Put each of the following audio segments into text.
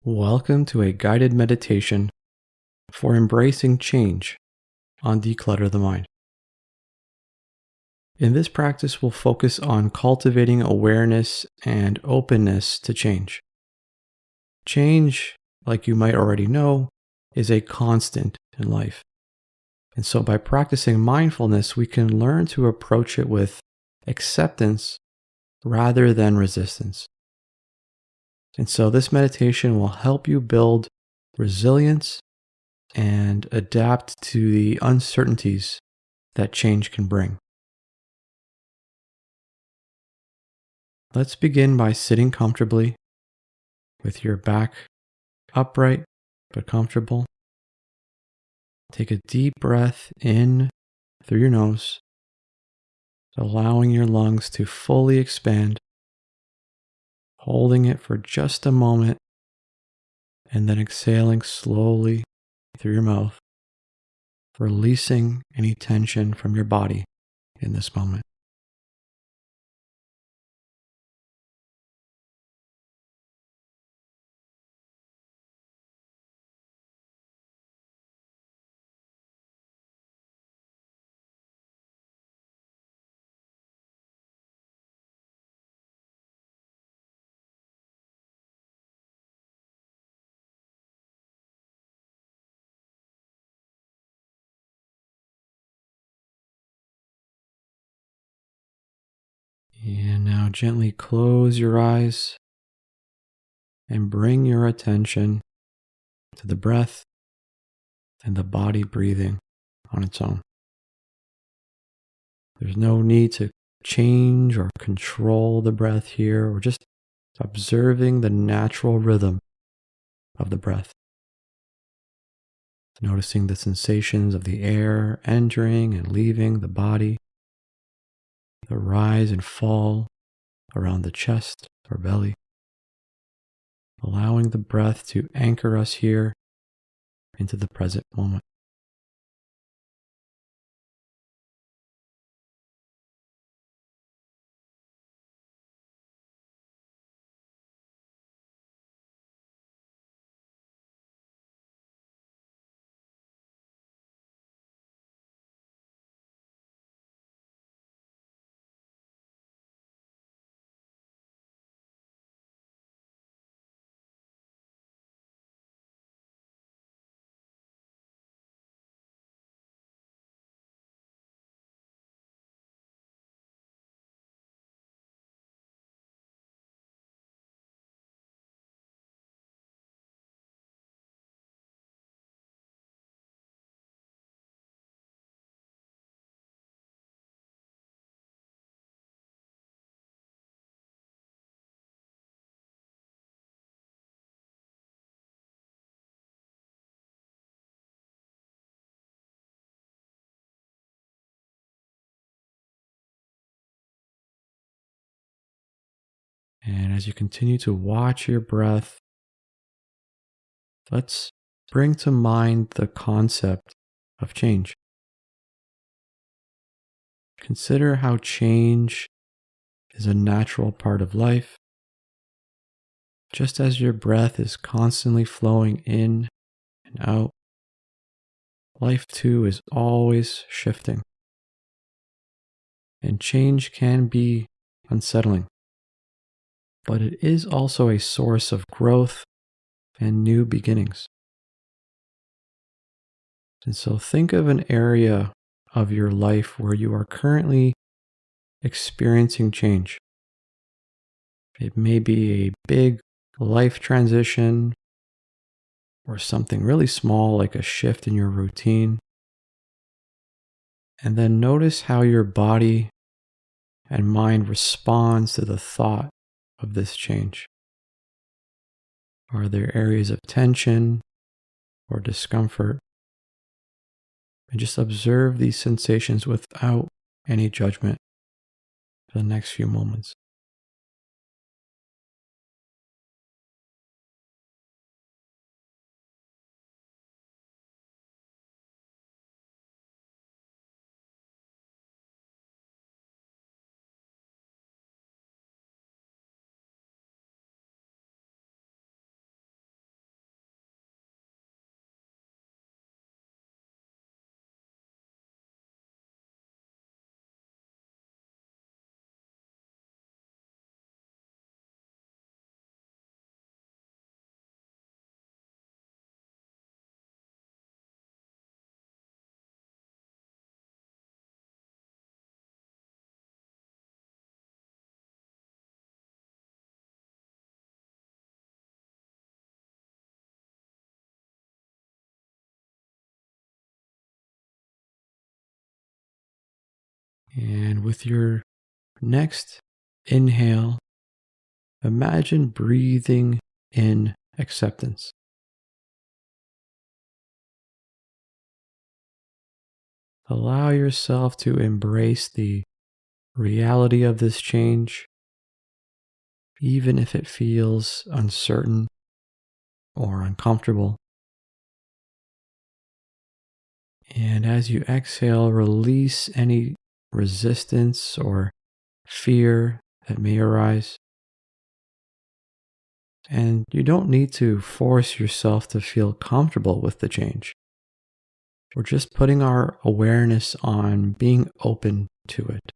Welcome to a guided meditation for embracing change on Declutter the Mind. In this practice, we'll focus on cultivating awareness and openness to change. Change, like you might already know, is a constant in life. And so by practicing mindfulness, we can learn to approach it with acceptance rather than resistance. And so this meditation will help you build resilience and adapt to the uncertainties that change can bring. Let's begin by sitting comfortably with your back upright but comfortable. Take a deep breath in through your nose, allowing your lungs to fully expand, holding it for just a moment, and then exhaling slowly through your mouth, releasing any tension from your body in this moment. And now gently close your eyes and bring your attention to the breath and the body breathing on its own. There's no need to change or control the breath here. We're just observing the natural rhythm of the breath. Noticing the sensations of the air entering and leaving the body, the rise and fall around the chest or belly. Allowing the breath to anchor us here into the present moment. And as you continue to watch your breath, let's bring to mind the concept of change. Consider how change is a natural part of life, just as your breath is constantly flowing in and out. Life too is always shifting, and change can be unsettling, but it is also a source of growth and new beginnings. And so think of an area of your life where you are currently experiencing change. It may be a big life transition or something really small like a shift in your routine. And then notice how your body and mind responds to the thought of this change. Are there areas of tension or discomfort? And just observe these sensations without any judgment for the next few moments. And with your next inhale, imagine breathing in acceptance. Allow yourself to embrace the reality of this change, even if it feels uncertain or uncomfortable. And as you exhale, release any resistance or fear that may arise. And you don't need to force yourself to feel comfortable with the change. We're just putting our awareness on being open to it.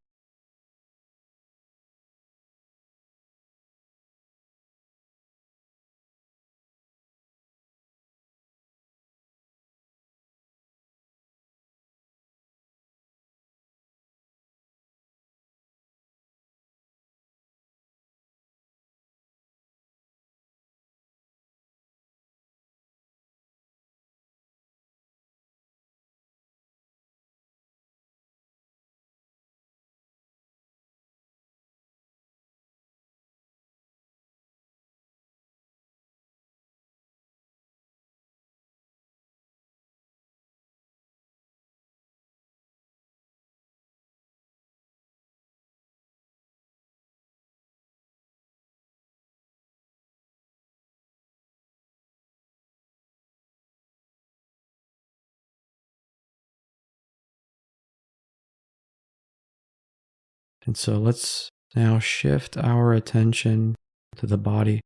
And so let's now shift our attention to the body,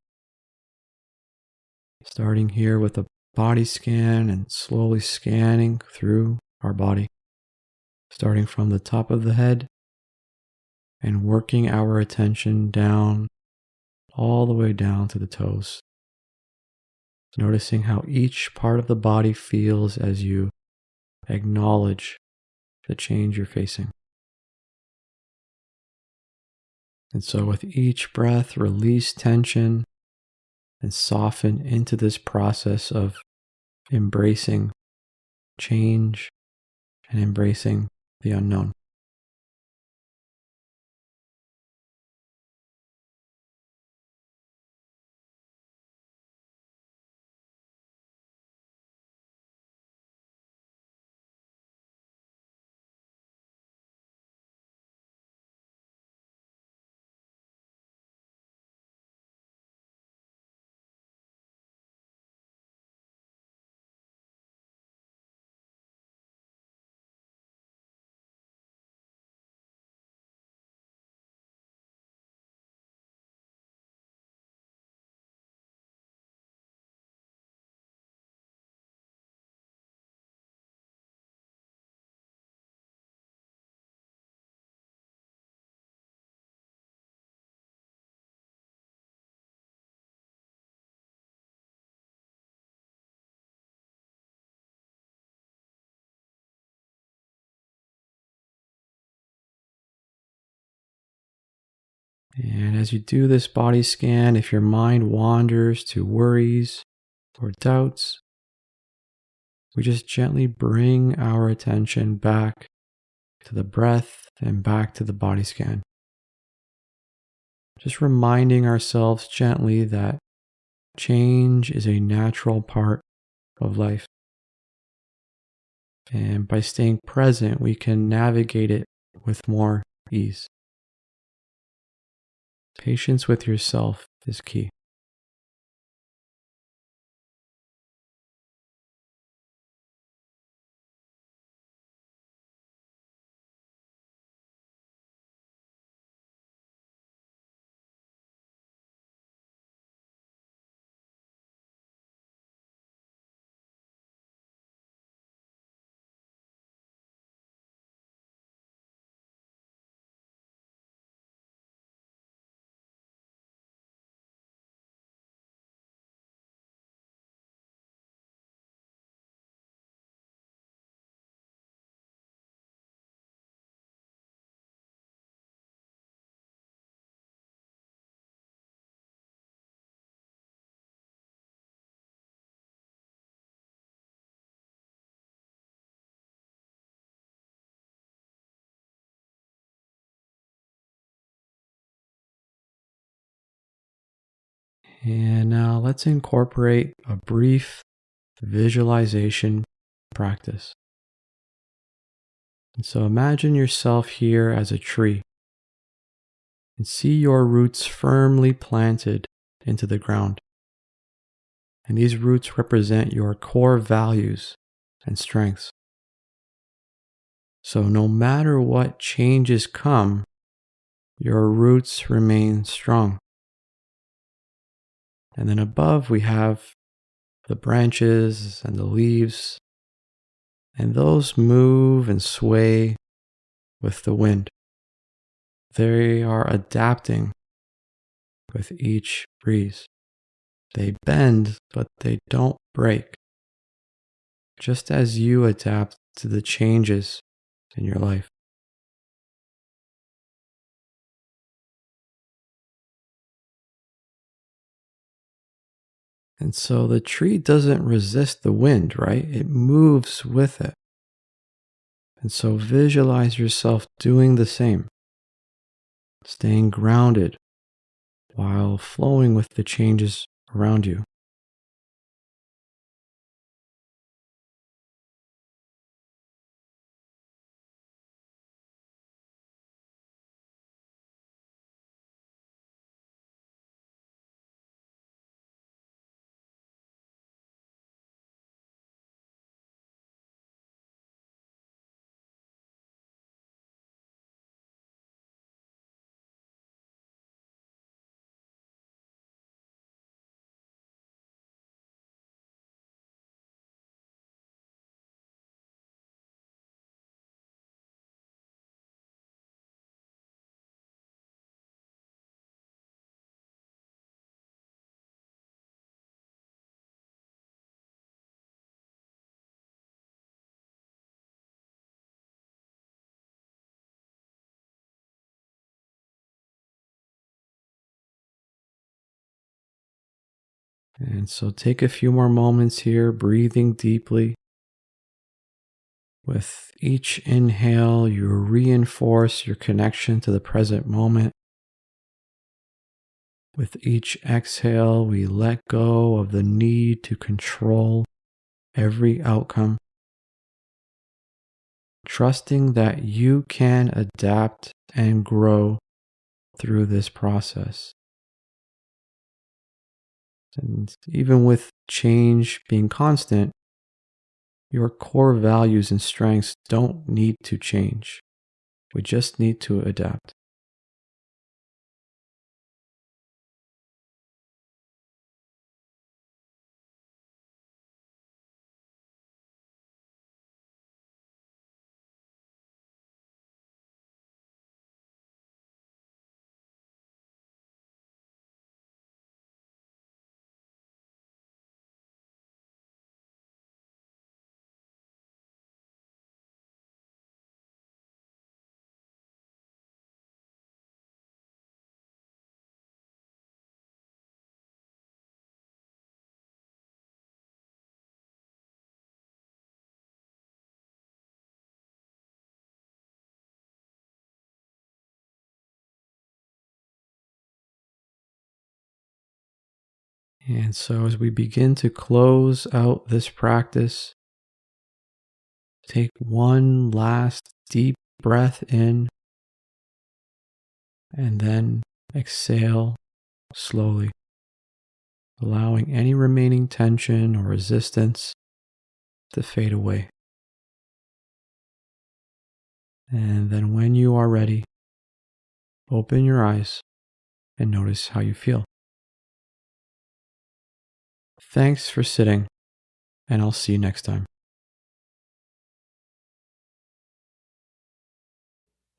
starting here with a body scan and slowly scanning through our body, starting from the top of the head and working our attention down all the way down to the toes. Noticing how each part of the body feels as you acknowledge the change you're facing. And so, with each breath, release tension and soften into this process of embracing change and embracing the unknown. And as you do this body scan, if your mind wanders to worries or doubts, we just gently bring our attention back to the breath and back to the body scan. Just reminding ourselves gently that change is a natural part of life. And by staying present, we can navigate it with more ease. Patience with yourself is key. And now let's incorporate a brief visualization practice. And so imagine yourself here as a tree and see your roots firmly planted into the ground. And these roots represent your core values and strengths. So no matter what changes come, your roots remain strong. And then above we have the branches and the leaves, and those move and sway with the wind. They are adapting with each breeze. They bend, but they don't break, just as you adapt to the changes in your life. And so the tree doesn't resist the wind, right? It moves with it. And so visualize yourself doing the same, staying grounded while flowing with the changes around you. And so take a few more moments here, breathing deeply. With each inhale, you reinforce your connection to the present moment. With each exhale, we let go of the need to control every outcome, trusting that you can adapt and grow through this process. And even with change being constant, your core values and strengths don't need to change. We just need to adapt. And so, as we begin to close out this practice, take one last deep breath in and then exhale slowly, allowing any remaining tension or resistance to fade away. And then, when you are ready, open your eyes and notice how you feel. Thanks for sitting, and I'll see you next time.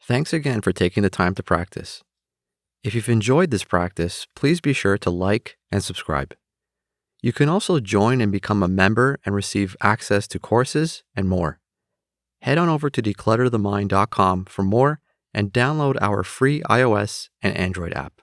Thanks again for taking the time to practice. If you've enjoyed this practice, please be sure to like and subscribe. You can also join and become a member and receive access to courses and more. Head on over to declutterthemind.com for more and download our free iOS and Android app.